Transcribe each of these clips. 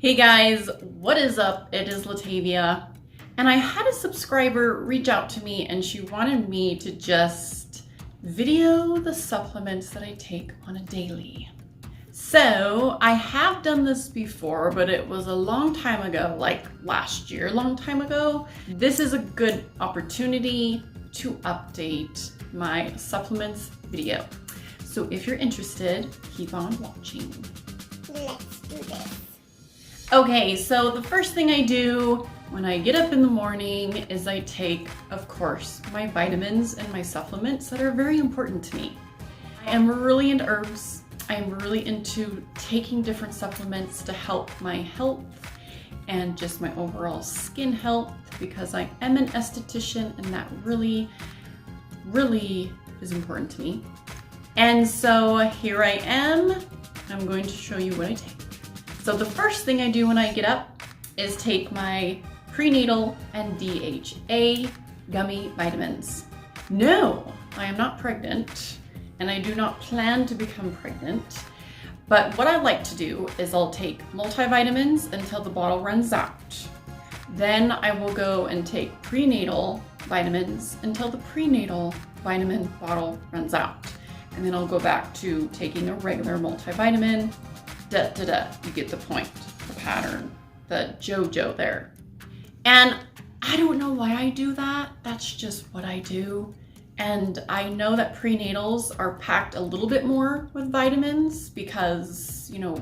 Hey guys, what is up? It is Latavia, and I had a subscriber reach out to me and she wanted me to just video the supplements that I take on a daily. So I have done this before, but it was a long time ago, like last year, long time ago. This is a good opportunity to update my supplements video. So if you're interested, keep on watching. Let's do this. Okay, so the first thing I do when I get up in the morning is I take, of course, my vitamins and my supplements that are very important to me. I am really into herbs. I am really into taking different supplements to help my health and just my overall skin health because I am an esthetician and that really is important to me. And so here I am. I'm going to show you what I take. So the first thing I do when I get up is take my prenatal and DHA gummy vitamins. No, I am not pregnant and I do not plan to become pregnant. But what I like to do is I'll take multivitamins until the bottle runs out. Then I will go and take prenatal vitamins until the prenatal vitamin bottle runs out. And then I'll go back to taking a regular multivitamin. You get the point, the pattern, the JoJo there. And I don't know why I do that. That's just what I do. And I know that prenatals are packed a little bit more with vitamins because, you know,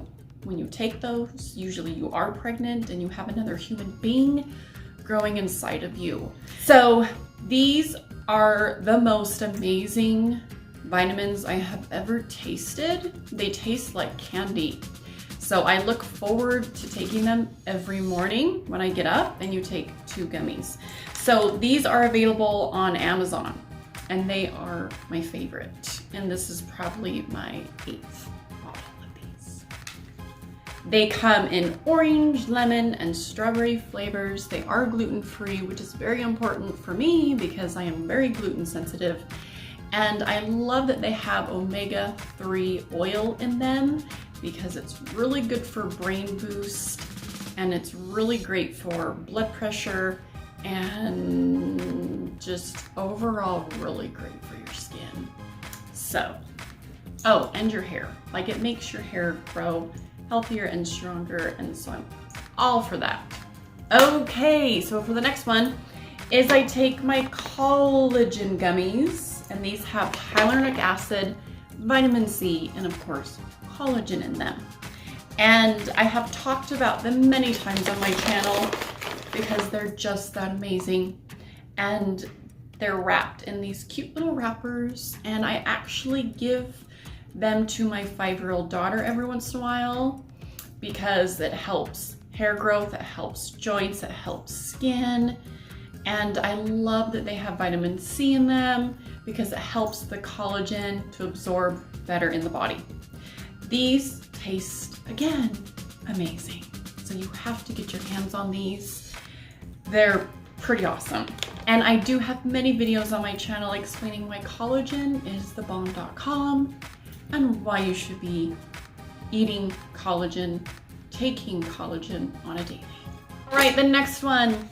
when you take those, usually you are pregnant and you have another human being growing inside of you. So these are the most amazing vitamins I have ever tasted. They taste like candy. So I look forward to taking them every morning when I get up, and you take 2 gummies. So these are available on Amazon and they are my favorite. And this is probably my 8th bottle of these. They come in orange, lemon, and strawberry flavors. They are gluten-free, which is very important for me because I am very gluten sensitive. And I love that they have omega-3 oil in them because it's really good for brain boost and it's really great for blood pressure and just overall really great for your skin. So, oh, and your hair. Like it makes your hair grow healthier and stronger, and so I'm all for that. Okay, so for the next one is I take my collagen gummies, and these have hyaluronic acid, vitamin C, and of course, collagen in them. And I have talked about them many times on my channel because they're just that amazing. And they're wrapped in these cute little wrappers, and I actually give them to my 5-year-old daughter every once in a while because it helps hair growth, it helps joints, it helps skin. And I love that they have vitamin C in them because it helps the collagen to absorb better in the body. These taste, again, amazing. So you have to get your hands on these. They're pretty awesome. And I do have many videos on my channel explaining why collagen is thebomb.com and why you should be eating collagen, taking collagen on a daily. All right, the next one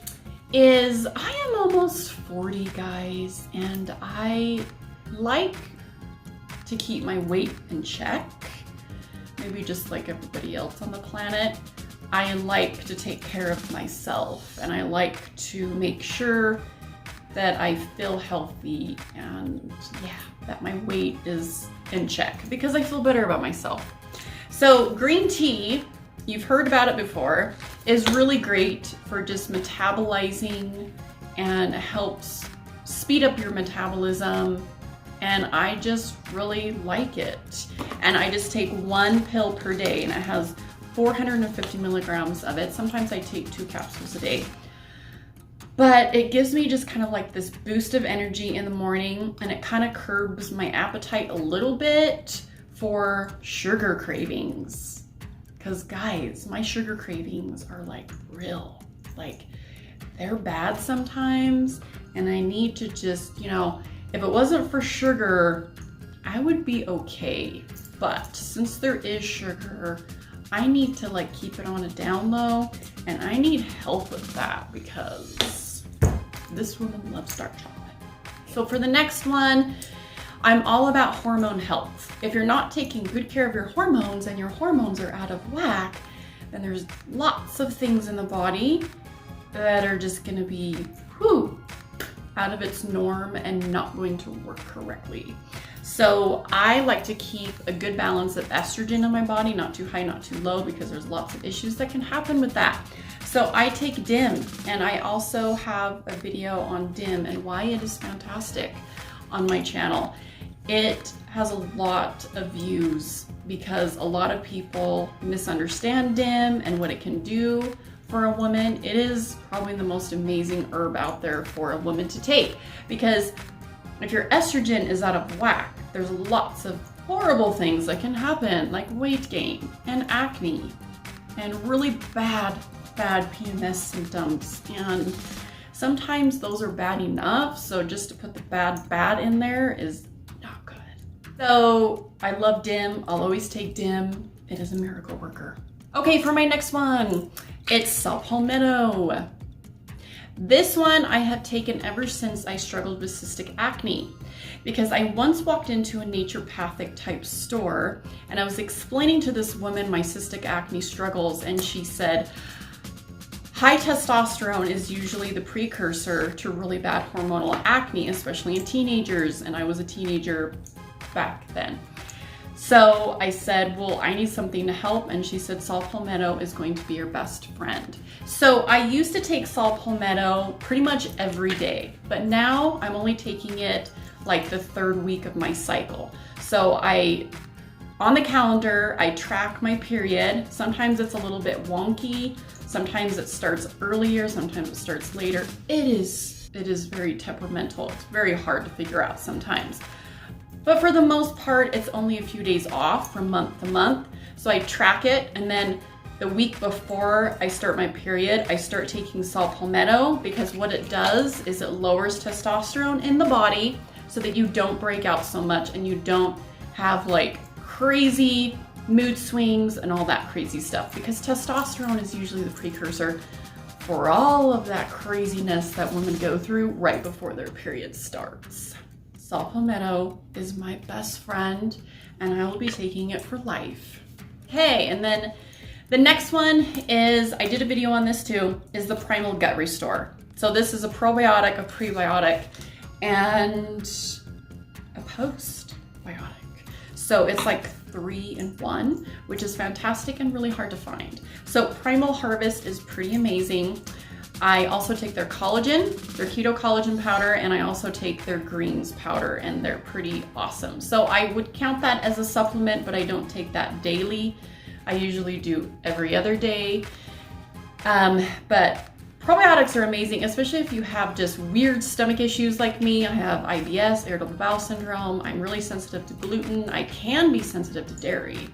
is I am almost 40, guys, and I like to keep my weight in check. Maybe just like everybody else on the planet. I like to take care of myself and I like to make sure that I feel healthy and that my weight is in check because I feel better about myself. So green tea, you've heard about it before, is really great for just metabolizing and helps speed up your metabolism. And I just really like it. And I just take 1 pill per day and it has 450 milligrams of it. Sometimes I take 2 capsules a day. But it gives me just kind of like this boost of energy in the morning, and it kind of curbs my appetite a little bit for sugar cravings. Because guys, my sugar cravings are like real. Like they're bad sometimes, and I need to just, you know, if it wasn't for sugar, I would be okay. But since there is sugar, I need to like keep it on a down low, and I need help with that because this woman loves dark chocolate. So for the next one, I'm all about hormone health. If you're not taking good care of your hormones and your hormones are out of whack, then there's lots of things in the body that are just gonna be out of its norm and not going to work correctly. So I like to keep a good balance of estrogen in my body, not too high, not too low, because there's lots of issues that can happen with that. So I take DIM, and I also have a video on DIM and why it is fantastic on my channel. It has a lot of views because a lot of people misunderstand DIM and what it can do for a woman. It is probably the most amazing herb out there for a woman to take, because if your estrogen is out of whack, there's lots of horrible things that can happen, like weight gain and acne and really bad PMS symptoms. And sometimes those are bad enough, so just to put the bad in there is not good. So I love DIM. I'll always take DIM. It is a miracle worker. Okay, for my next one, it's saw palmetto. This one I have taken ever since I struggled with cystic acne, because I once walked into a naturopathic type store and I was explaining to this woman my cystic acne struggles, and she said, high testosterone is usually the precursor to really bad hormonal acne, especially in teenagers, and I was a teenager back then. So I said, well, I need something to help, and she said saw palmetto is going to be your best friend. So I used to take saw palmetto pretty much every day, but now I'm only taking it like the 3rd week of my cycle. So on the calendar, I track my period. Sometimes it's a little bit wonky. Sometimes it starts earlier, sometimes it starts later. It is very temperamental. It's very hard to figure out sometimes. But for the most part, it's only a few days off from month to month. So I track it, and then the week before I start my period, I start taking saw palmetto, because what it does is it lowers testosterone in the body so that you don't break out so much and you don't have like crazy mood swings and all that crazy stuff, because testosterone is usually the precursor for all of that craziness that women go through right before their period starts. Saw palmetto is my best friend, and I will be taking it for life. Okay, and then the next one is, I did a video on this too, is the Primal Gut Restore. So this is a probiotic, a prebiotic, and a postbiotic. So it's like 3 in 1, which is fantastic and really hard to find. So Primal Harvest is pretty amazing. I also take their collagen, their keto collagen powder, and I also take their greens powder, and they're pretty awesome. So I would count that as a supplement, but I don't take that daily. I usually do every other day. But probiotics are amazing, especially if you have just weird stomach issues like me. I have IBS, irritable bowel syndrome. I'm really sensitive to gluten. I can be sensitive to dairy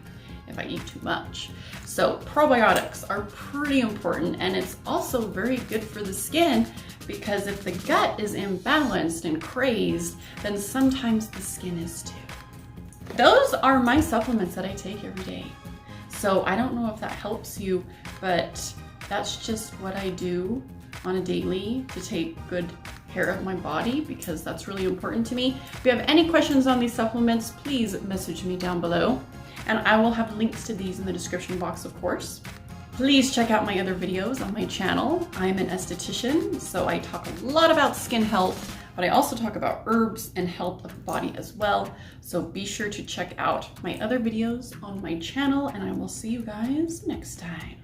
if I eat too much. So probiotics are pretty important, and it's also very good for the skin, because if the gut is imbalanced and crazed, then sometimes the skin is too. Those are my supplements that I take every day. So I don't know if that helps you, but that's just what I do on a daily to take good care of my body, because that's really important to me. If you have any questions on these supplements, please message me down below, and I will have links to these in the description box, of course. Please check out my other videos on my channel. I'm an esthetician, so I talk a lot about skin health, but I also talk about herbs and health of the body as well. So be sure to check out my other videos on my channel, and I will see you guys next time.